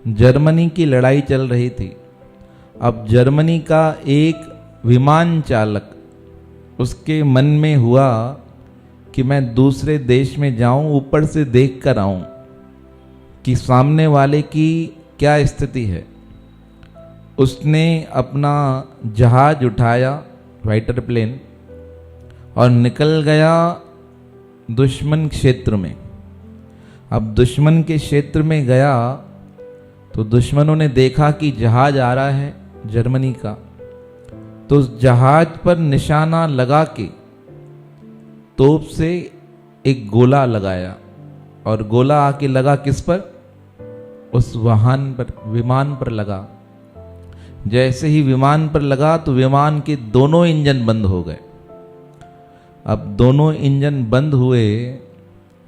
Germany की लड़ाई चल रही थी। अब जर्मनी का एक विमान चालक, उसके मन में हुआ कि मैं दूसरे देश में जाऊं, ऊपर से देख कर आऊं कि सामने वाले की क्या स्थिति है। उसने अपना जहाज उठाया, फाइटर प्लेन, और निकल गया दुश्मन क्षेत्र में। अब दुश्मन के क्षेत्र में गया तो दुश्मनों ने देखा कि जहाज आ रहा है जर्मनी का, तो उस जहाज पर निशाना लगा के तोप से एक गोला लगाया, और गोला आके लगा किस पर? उस वाहन पर, विमान पर लगा। जैसे ही विमान पर लगा तो विमान के दोनों इंजन बंद हो गए। अब दोनों इंजन बंद हुए,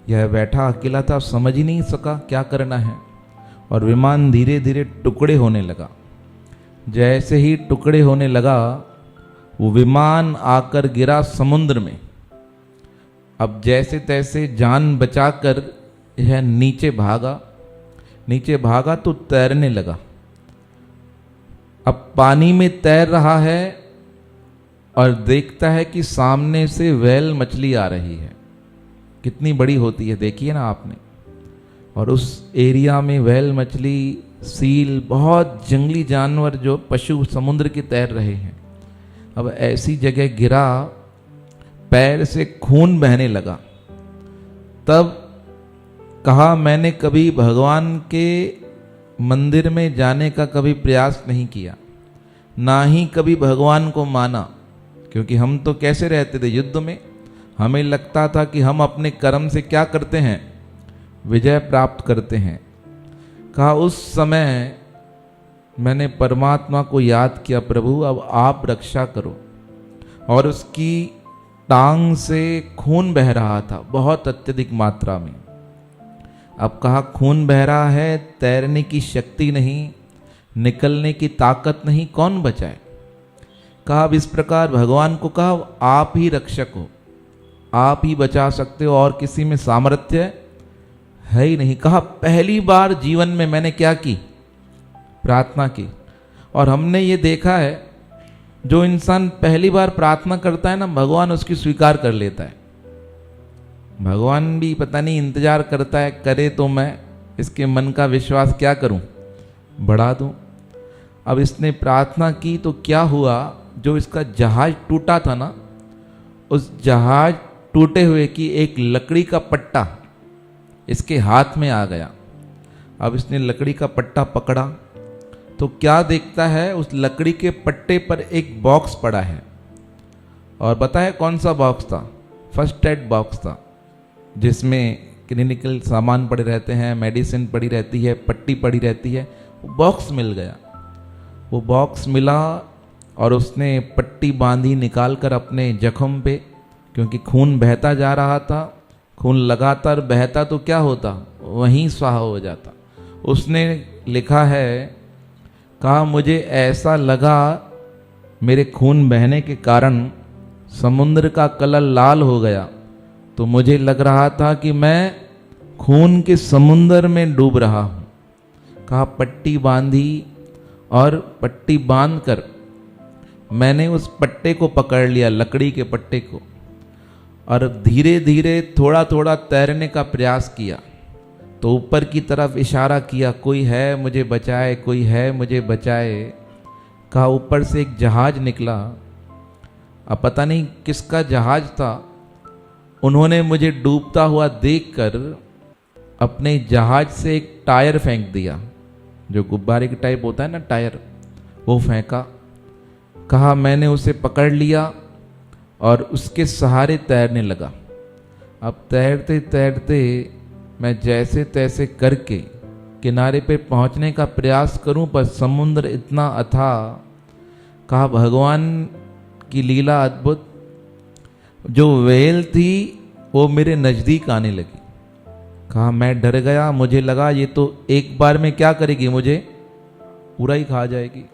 यह बैठा अकेला था, समझ ही नहीं सका क्या करना है, और विमान धीरे धीरे टुकड़े होने लगा। जैसे ही टुकड़े होने लगा, वो विमान आकर गिरा समुद्र में। अब जैसे तैसे जान बचाकर यह नीचे भागा तो तैरने लगा। अब पानी में तैर रहा है और देखता है कि सामने से व्हेल मछली आ रही है। कितनी बड़ी होती है देखिए ना आपने। और उस एरिया में व्हेल मछली, सील, बहुत जंगली जानवर, जो पशु समुद्र के तैर रहे हैं। अब ऐसी जगह गिरा, पैर से खून बहने लगा। तब कहा, मैंने कभी भगवान के मंदिर में जाने का कभी प्रयास नहीं किया, ना ही कभी भगवान को माना, क्योंकि हम तो कैसे रहते थे युद्ध में, हमें लगता था कि हम अपने कर्म से क्या करते हैं, विजय प्राप्त करते हैं। कहा, उस समय मैंने परमात्मा को याद किया, प्रभु अब आप रक्षा करो। और उसकी टांग से खून बह रहा था, बहुत अत्यधिक मात्रा में। अब कहा, खून बह रहा है, तैरने की शक्ति नहीं, निकलने की ताकत नहीं, कौन बचाए? कहा, अब इस प्रकार भगवान को कहा, आप ही रक्षक हो, आप ही बचा सकते हो, और किसी में सामर्थ्य है ही नहीं। कहा, पहली बार जीवन में मैंने क्या की? प्रार्थना की। और हमने ये देखा है, जो इंसान पहली बार प्रार्थना करता है ना, भगवान उसकी स्वीकार कर लेता है। भगवान भी पता नहीं इंतजार करता है, करे तो मैं इसके मन का विश्वास क्या करूं, बढ़ा दूं। अब इसने प्रार्थना की तो क्या हुआ, जो इसका जहाज टूटा था ना, उस जहाज टूटे हुए की एक लकड़ी का पट्टा इसके हाथ में आ गया। अब इसने लकड़ी का पट्टा पकड़ा तो क्या देखता है, उस लकड़ी के पट्टे पर एक बॉक्स पड़ा है। और बताए कौन सा बॉक्स था? फर्स्ट एड बॉक्स था, जिसमें क्लिनिकल सामान पड़े रहते हैं, मेडिसिन पड़ी रहती है, पट्टी पड़ी रहती है। वो बॉक्स मिल गया। वो बॉक्स मिला और उसने पट्टी बांधी, निकाल कर अपने जख्म पे, क्योंकि खून बहता जा रहा था, खून लगातार बहता तो क्या होता, वहीं स्वाहा हो जाता। उसने लिखा है, कहा, मुझे ऐसा लगा मेरे खून बहने के कारण समुद्र का कलर लाल हो गया, तो मुझे लग रहा था कि मैं खून के समुद्र में डूब रहा हूँ। कहा, पट्टी बांधी, और पट्टी बांधकर मैंने उस पट्टे को पकड़ लिया, लकड़ी के पट्टे को, और धीरे धीरे थोड़ा थोड़ा तैरने का प्रयास किया। तो ऊपर की तरफ इशारा किया, कोई है मुझे बचाए, कोई है मुझे बचाए। कहा, ऊपर से एक जहाज निकला। अब पता नहीं किसका जहाज था। उन्होंने मुझे डूबता हुआ देखकर अपने जहाज से एक टायर फेंक दिया, जो गुब्बारे की टाइप होता है ना टायर, वो फेंका। कहा, मैंने उसे पकड़ लिया और उसके सहारे तैरने लगा। अब तैरते तैरते मैं जैसे तैसे करके किनारे पे पहुंचने का प्रयास करूं, पर समुद्र इतना अथाह। कहा, भगवान की लीला अद्भुत। जो व्हेल थी वो मेरे नज़दीक आने लगी। कहा, मैं डर गया, मुझे लगा ये तो एक बार में क्या करेगी, मुझे पूरा ही खा जाएगी।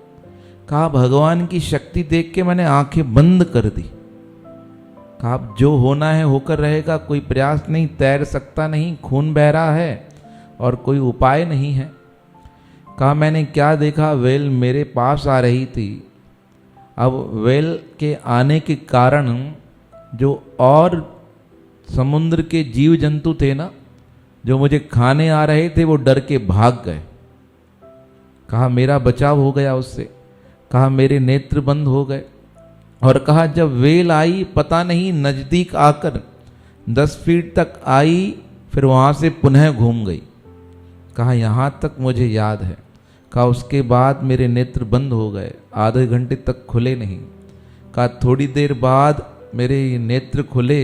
कहा, भगवान की शक्ति देख के मैंने आंखें बंद कर दी। कहा, जो होना है होकर रहेगा, कोई प्रयास नहीं, तैर सकता नहीं, खून बह रहा है और कोई उपाय नहीं है। कहा मैंने क्या देखा, वेल मेरे पास आ रही थी। अब वेल के आने के कारण जो और समुद्र के जीव जंतु थे ना, जो मुझे खाने आ रहे थे, वो डर के भाग गए। कहा मेरा बचाव हो गया उससे। कहा मेरे नेत्र बंद हो गए। और कहा जब वेल आई, पता नहीं नजदीक आकर 10 फीट तक आई, फिर वहां से पुनः घूम गई। कहा यहाँ तक मुझे याद है। कहा उसके बाद मेरे नेत्र बंद हो गए, आधे घंटे तक खुले नहीं। कहा थोड़ी देर बाद मेरे नेत्र खुले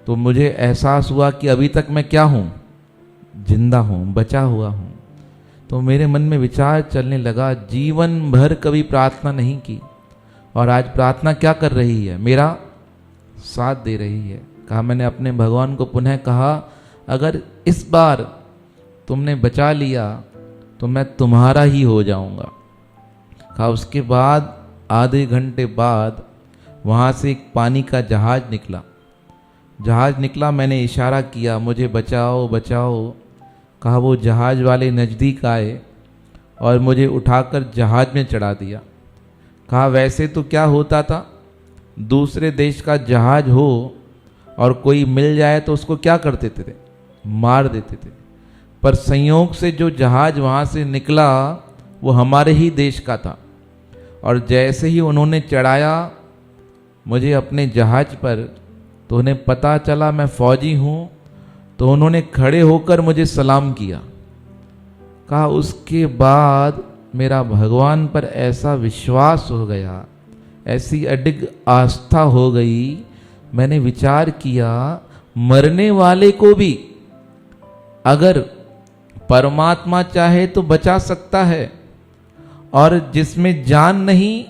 तो मुझे एहसास हुआ कि अभी तक मैं क्या हूँ, जिंदा हूँ, बचा हुआ हूँ। तो मेरे मन में विचार चलने लगा, जीवन भर कभी प्रार्थना नहीं की और आज प्रार्थना क्या कर रही है, मेरा साथ दे रही है। कहा मैंने अपने भगवान को पुनः कहा, अगर इस बार तुमने बचा लिया तो मैं तुम्हारा ही हो जाऊंगा। कहा उसके बाद आधे घंटे बाद वहाँ से एक पानी का जहाज निकला। जहाज निकला, मैंने इशारा किया मुझे बचाओ बचाओ। कहा वो जहाज वाले नज़दीक आए और मुझे उठाकर जहाज में चढ़ा दिया। कहा वैसे तो क्या होता था, दूसरे देश का जहाज हो और कोई मिल जाए तो उसको क्या कर देते थे, मार देते थे। पर संयोग से जो जहाज वहाँ से निकला वो हमारे ही देश का था। और जैसे ही उन्होंने चढ़ाया मुझे अपने जहाज पर, तो उन्हें पता चला मैं फौजी हूँ, तो उन्होंने खड़े होकर मुझे सलाम किया। कहा उसके बाद मेरा भगवान पर ऐसा विश्वास हो गया, ऐसी अडिग आस्था हो गई, मैंने विचार किया मरने वाले को भी अगर परमात्मा चाहे तो बचा सकता है, और जिसमें जान नहीं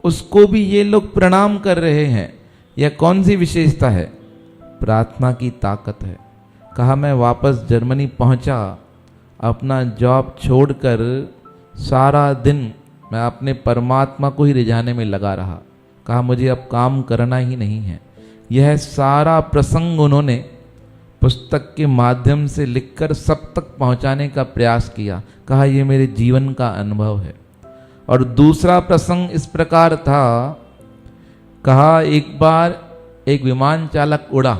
उसको भी ये लोग प्रणाम कर रहे हैं। यह कौन सी विशेषता है, प्रार्थना की ताकत है। कहा मैं वापस जर्मनी पहुंचा, अपना जॉब छोड़कर सारा दिन मैं अपने परमात्मा को ही रिझाने में लगा रहा। कहा मुझे अब काम करना ही नहीं है। यह सारा प्रसंग उन्होंने पुस्तक के माध्यम से लिखकर सब तक पहुंचाने का प्रयास किया। कहा यह मेरे जीवन का अनुभव है। और दूसरा प्रसंग इस प्रकार था, कहा एक बार एक विमान चालक उड़ा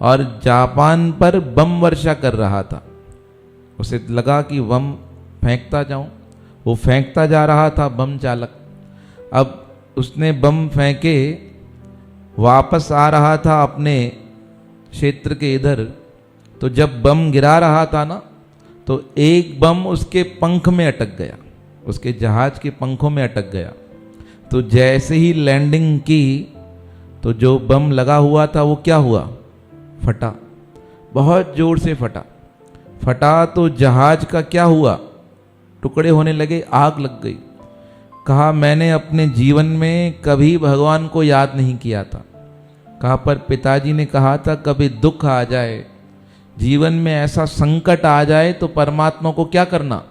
और जापान पर बम वर्षा कर रहा था। उसे लगा कि बम फेंकता जाऊं, वो फेंकता जा रहा था बम चालक। अब उसने बम फेंके, वापस आ रहा था अपने क्षेत्र के इधर, तो जब बम गिरा रहा था ना, तो एक बम उसके पंख में अटक गया, उसके जहाज के पंखों में अटक गया। तो जैसे ही लैंडिंग की तो जो बम लगा हुआ था वो क्या हुआ, फटा, बहुत जोर से फटा। फटा तो जहाज का क्या हुआ, टुकड़े होने लगे, आग लग गई। कहा मैंने अपने जीवन में कभी भगवान को याद नहीं किया था। कहा पर पिताजी ने कहा था कभी दुख आ जाए, जीवन में ऐसा संकट आ जाए तो परमात्मा को क्या करना,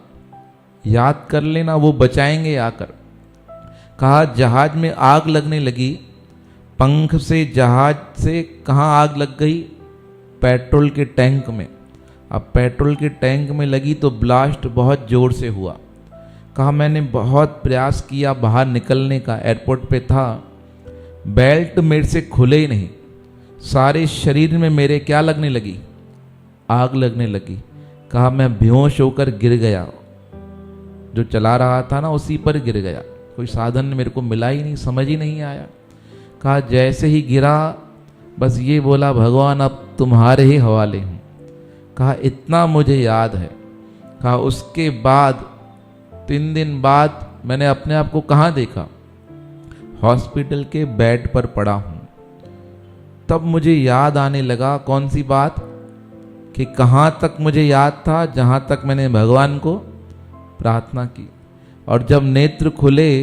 याद कर लेना, वो बचाएंगे आकर। कहा जहाज में आग लगने लगी, पंख से जहाज से कहाँ आग लग गई, पेट्रोल के टैंक में। अब पेट्रोल के टैंक में लगी तो ब्लास्ट बहुत जोर से हुआ। कहा मैंने बहुत प्रयास किया बाहर निकलने का, एयरपोर्ट पे था, बेल्ट मेरे से खुले ही नहीं, सारे शरीर में मेरे क्या लगने लगी, आग लगने लगी। कहा मैं बेहोश होकर गिर गया, जो चला रहा था ना उसी पर गिर गया, कोई साधन मेरे को मिला ही नहीं, समझ ही नहीं आया। कहा जैसे ही गिरा बस ये बोला भगवान अब तुम्हारे ही हवाले हूँ। कहा इतना मुझे याद है। कहा उसके बाद 3 दिन बाद मैंने अपने आप को कहाँ देखा, हॉस्पिटल के बेड पर पड़ा हूँ। तब मुझे याद आने लगा कौन सी बात, कि कहाँ तक मुझे याद था, जहाँ तक मैंने भगवान को प्रार्थना की। और जब नेत्र खुले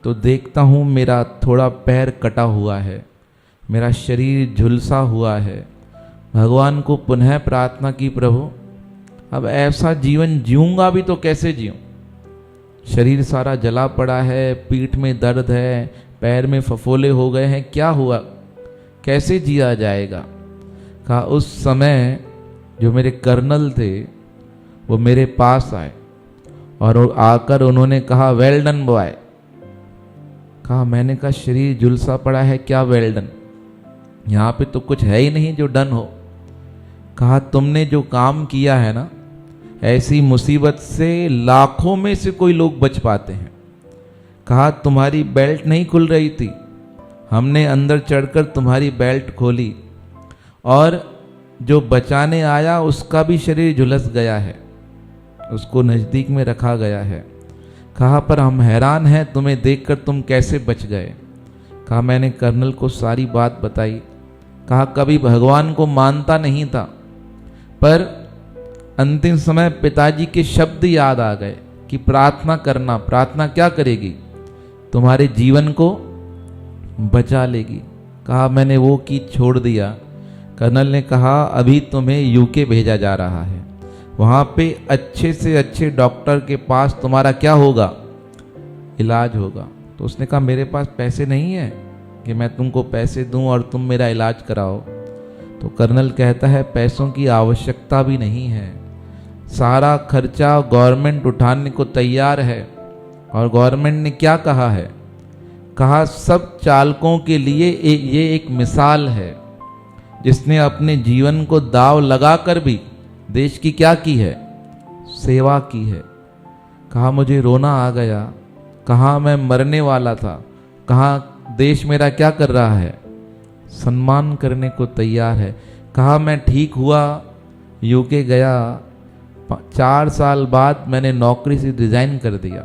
तो देखता हूँ मेरा थोड़ा पैर कटा हुआ है, मेरा शरीर झुलसा हुआ है। भगवान को पुनः प्रार्थना की, प्रभु अब ऐसा जीवन जीऊँगा भी तो कैसे जीऊँ, शरीर सारा जला पड़ा है, पीठ में दर्द है, पैर में फफोले हो गए हैं, क्या हुआ, कैसे जिया जाएगा। कहा उस समय जो मेरे कर्नल थे वो मेरे पास आए और आकर उन्होंने कहा वेल डन बॉय। कहा, मैंने कहा शरीर झुलसा पड़ा है, क्या वेल डन, यहाँ पे तो कुछ है ही नहीं जो डन हो। कहा, तुमने जो काम किया है ना, ऐसी मुसीबत से लाखों में से कोई लोग बच पाते हैं। कहा, तुम्हारी बेल्ट नहीं खुल रही थी, हमने अंदर चढ़कर तुम्हारी बेल्ट खोली और जो बचाने आया उसका भी शरीर झुलस गया है, उसको नज़दीक में रखा गया है। कहा, पर हम हैरान हैं तुम्हें देखकर, तुम कैसे बच गए। कहा, मैंने कर्नल को सारी बात बताई। कहा, कभी भगवान को मानता नहीं था, पर अंतिम समय पिताजी के शब्द याद आ गए कि प्रार्थना करना। प्रार्थना क्या करेगी, तुम्हारे जीवन को बचा लेगी। कहा, मैंने वो की, छोड़ दिया। कर्नल ने कहा, अभी तुम्हें यूके भेजा जा रहा है, वहाँ पे अच्छे से अच्छे डॉक्टर के पास तुम्हारा क्या होगा, इलाज होगा। तो उसने कहा, मेरे पास पैसे नहीं है कि मैं तुमको पैसे दूं और तुम मेरा इलाज कराओ। तो कर्नल कहता है, पैसों की आवश्यकता भी नहीं है, सारा खर्चा गवर्नमेंट उठाने को तैयार है। और गवर्नमेंट ने क्या कहा है, कहा सब चालकों के लिए ये एक मिसाल है जिसने अपने जीवन को दाव लगाकर भी देश की क्या की है, सेवा की है। कहा, मुझे रोना आ गया, कहा मैं मरने वाला था, कहा देश मेरा क्या कर रहा है, सम्मान करने को तैयार है। कहा, मैं ठीक हुआ, यूके गया, 4 साल बाद मैंने नौकरी से रिजाइन कर दिया।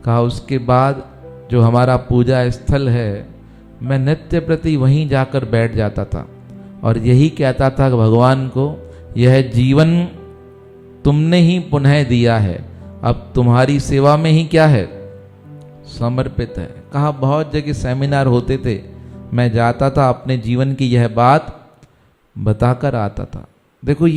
कहा, उसके बाद जो हमारा पूजा स्थल है, मैं नित्य प्रति वहीं जाकर बैठ जाता था और यही कहता था भगवान को, यह जीवन तुमने ही पुनः दिया है, अब तुम्हारी सेवा में ही क्या है, समर्पित है। कहा, बहुत जगह सेमिनार होते थे, मैं जाता था, अपने जीवन की यह बात बताकर आता था। देखो ये